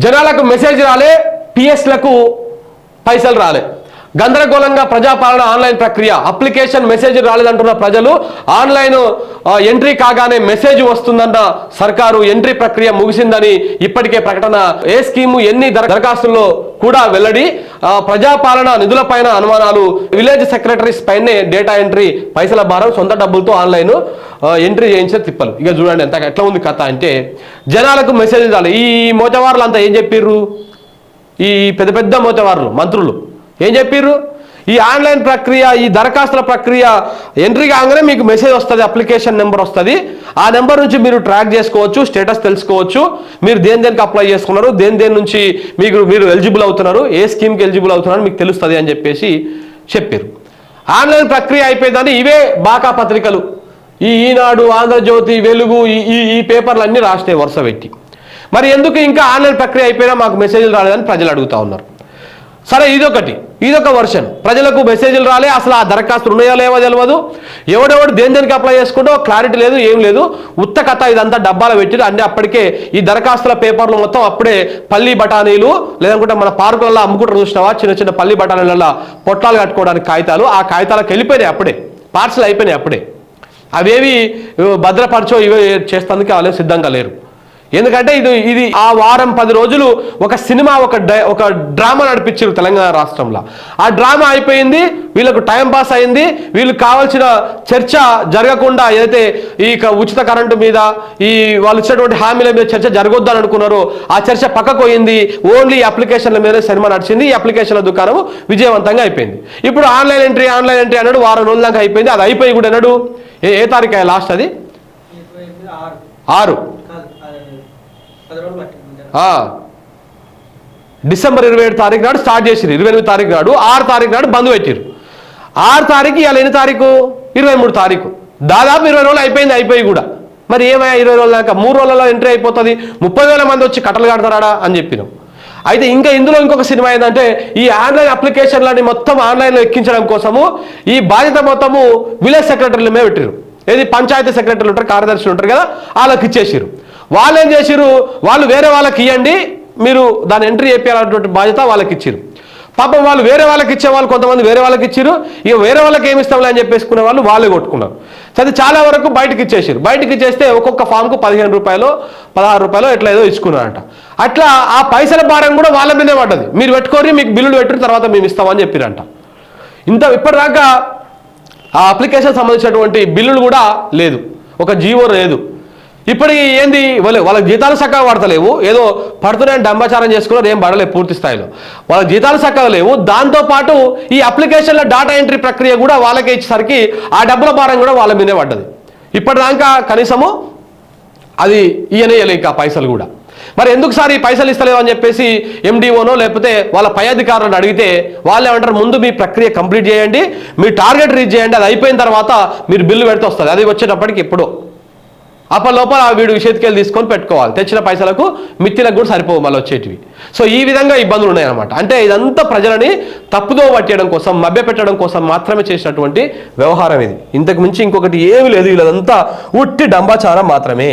జనాలకు మెసేజ్ రాలే, పిఎస్లకు పైసలు రాలే. గందరగోళంగా ప్రజాపాలన ఆన్లైన్ ప్రక్రియ. అప్లికేషన్ మెసేజ్ రాలేదంటున్న ప్రజలు ఆన్లైన్ ఎంట్రీ కాగానే మెసేజ్ వస్తుందన్న సర్కారు ఎంట్రీ ప్రక్రియ ముగిసిందని ఇప్పటికే ప్రకటన. ఏ స్కీము ఎన్ని దరఖాస్తుల్లో కూడా వెల్లడి. ప్రజాపాలన నిధులపైన అనుమానాలు. విలేజ్ సెక్రటరీస్ పైనే డేటా ఎంట్రీ, పైసల భారం, సొంత డబ్బులతో ఆన్లైన్ ఎంట్రీ చేయించే తిప్పలు. ఇక చూడండి ఎట్లా ఉంది కథ అంటే, జనాలకు మెసేజ్ రాలి. ఈ మోతవారులు అంతా ఏం చెప్పిర్రు? ఈ పెద్ద పెద్ద మోతవారులు మంత్రులు ఏం చెప్పిర్రు? ఈ ఆన్లైన్ ప్రక్రియ, ఈ దరఖాస్తుల ప్రక్రియ ఎంట్రీ కాగానే మీకు మెసేజ్ వస్తుంది, అప్లికేషన్ నెంబర్ వస్తుంది. ఆ నెంబర్ నుంచి మీరు ట్రాక్ చేసుకోవచ్చు, స్టేటస్ తెలుసుకోవచ్చు, మీరు దేనికి అప్లై చేసుకున్నారు, దేని నుంచి మీరు ఎలిజిబుల్ అవుతున్నారు, ఏ స్కీమ్కి ఎలిజిబుల్ అవుతున్నారు మీకు తెలుస్తుంది అని చెప్పేసి చెప్పారు. ఆన్లైన్ ప్రక్రియ అయిపోయిందని ఇవే బాకా పత్రికలు, ఈ ఈనాడు, ఆంధ్రజ్యోతి, వెలుగు, ఈ పేపర్లు అన్నీ రాసినాయి వరుస పెట్టి. మరి ఎందుకు ఇంకా ఆన్లైన్ ప్రక్రియ అయిపోయినా మాకు మెసేజ్లు రాలేదని ప్రజలు అడుగుతూ ఉన్నారు. సరే, ఇదొక వర్షన్. ప్రజలకు మెసేజ్లు రాలే, అసలు ఆ దరఖాస్తులు ఉన్నాయో లేవో తెలియదు, ఎవడెవడు దేనికి అప్లై చేసుకుంటో క్లారిటీ లేదు, ఏం లేదు, ఉత్త కథ. ఇదంతా డబ్బాలు పెట్టి అన్నీ అప్పటికే ఈ దరఖాస్తుల పేపర్లు మొత్తం అప్పుడే పల్లి బఠానీలు, లేదంటే మన పార్కులలో అమ్ముకుంటారు చూసినావా, చిన్న చిన్న పల్లి బఠానీలలో పొట్లాలు కట్టుకోవడానికి కాగితాలు, ఆ కాగితాలకు వెళ్ళిపోయినాయి అప్పుడే, పార్సల్ అయిపోయినాయి అప్పుడే. అవేవి భద్రపరచో ఇవే చేస్తానికి వాళ్ళు సిద్ధంగా లేరు. ఎందుకంటే ఇది ఆ వారం 10 రోజులు ఒక సినిమా, ఒక డ్రామా నడిపించారు తెలంగాణ రాష్ట్రంలో. ఆ డ్రామా అయిపోయింది, వీళ్ళకు టైం పాస్ అయింది. వీళ్ళకి కావాల్సిన చర్చ జరగకుండా, ఏదైతే ఈ ఉచిత కరెంటు మీద, ఈ వాళ్ళు ఇచ్చినటువంటి హామీల మీద చర్చ జరగొద్దని అనుకున్నారో ఆ చర్చ పక్కకు పోయింది. ఓన్లీ అప్లికేషన్ల మీద సినిమా నడిచింది. ఈ అప్లికేషన్ల దుకాణం విజయవంతంగా అయిపోయింది. ఇప్పుడు ఆన్లైన్ ఎంట్రీ అన్నాడు, వారం రోజుల దాకా అయిపోయింది. అది అయిపోయి కూడా అన్నాడు ఏ తారీఖు లాస్ట్? అది 6 డిసెంబర్ 27 తారీఖు నాడు స్టార్ట్ చేసిరు. 28 తారీఖు నాడు, 6 తారీఖు నాడు బంద్ పెట్టిరు. 6 తారీఖు ఇవాళ ఎన్ని తారీఖు? 23 తారీఖు. దాదాపు 20 రోజులు అయిపోయి కూడా. మరి ఏమయ్యా 20 రోజుల దాకా? 3 రోజులలో ఎంట్రీ అయిపోతుంది, 30,000 మంది వచ్చి కట్టలు కడతారా అని చెప్పినాం. అయితే ఇంకా ఇందులో ఇంకొక సినిమా ఏంటంటే, ఈ ఆన్లైన్ అప్లికేషన్లని మొత్తం ఆన్లైన్లో ఎక్కించడం కోసము ఈ బాధ్యత మొత్తము విలేజ్ సెక్రటరీల మీద పెట్టారు. ఏది పంచాయతీ సెక్రటరీలు ఉంటారు, కార్యదర్శులు ఉంటారు కదా, వాళ్ళకి ఇచ్చేసారు. వాళ్ళు ఏం చేసిరు? వాళ్ళు వేరే వాళ్ళకి ఇవ్వండి, మీరు దాన్ని ఎంట్రీ చేయాలన్నటువంటి బాధ్యత వాళ్ళకి ఇచ్చారు. పాపం వాళ్ళు వేరే వాళ్ళకి ఇచ్చేవాళ్ళు కొంతమంది వేరే వాళ్ళకి ఇచ్చారు. ఇక వేరే వాళ్ళకి ఏమి ఇస్తాంలే అని చెప్పేసుకునే వాళ్ళు వాళ్ళే కొట్టుకున్నారు. అది చాలా వరకు బయటకి ఇచ్చేసారు. బయటకి ఇచ్చేస్తే ఒక్కొక్క ఫామ్కు 15 రూపాయలు 16 రూపాయలు ఎట్లా ఏదో ఇచ్చుకున్నారంట. అట్లా ఆ పైసల భారం కూడా వాళ్ళ మీదే పడ్డది. మీరు పెట్టుకోరి, మీకు బిల్లులు పెట్టిన తర్వాత మేము ఇస్తామని చెప్పారంట. ఇప్పటిదాకా ఆ అప్లికేషన్ సంబంధించినటువంటి బిల్లులు కూడా లేదు, ఒక జీవో లేదు. ఇప్పటికి ఏంది, వాళ్ళకి జీతాలు చక్కగా పడతలేవు, ఏదో పడుతున్నాయని డంబాచారం చేసుకున్నారు, ఏం పడలేదు పూర్తి స్థాయిలో. వాళ్ళకి జీతాలు చక్కగా లేవు. దాంతోపాటు ఈ అప్లికేషన్ల డాటా ఎంట్రీ ప్రక్రియ కూడా వాళ్ళకే ఇచ్చేసరికి ఆ డబ్బుల భారం కూడా వాళ్ళ మీదే పడ్డది. ఇప్పటిదాకా కనీసము అది ఇయ్యనేయలేక పైసలు కూడా. మరి ఎందుకు సార్ ఈ పైసలు ఇస్తలేవు అని చెప్పేసి ఎండిఓనో లేకపోతే వాళ్ళ పై అధికారులను అడిగితే వాళ్ళు ఏమంటారు, ముందు మీ ప్రక్రియ కంప్లీట్ చేయండి, మీ టార్గెట్ రీచ్ చేయండి, అది అయిపోయిన తర్వాత మీరు బిల్లు పెడితే వస్తుంది. అది వచ్చేటప్పటికి ఎప్పుడో లోపల వీడు చేతికెళ్ళి తీసుకొని పెట్టుకోవాలి. తెచ్చిన పైసలకు మిత్తిలకు కూడా సరిపోవు మళ్ళీ వచ్చేటివి. సో ఈ విధంగా ఇబ్బందులు ఉన్నాయన్నమాట. అంటే ఇదంతా ప్రజలని తప్పుదో పట్టేయడం కోసం, మభ్యపెట్టడం కోసం మాత్రమే చేసినటువంటి వ్యవహారం ఇది. ఇంతకు మించి ఇంకొకటి ఏమీ లేదు. వీళ్ళదంతా ఉట్టి డంబాచారం మాత్రమే.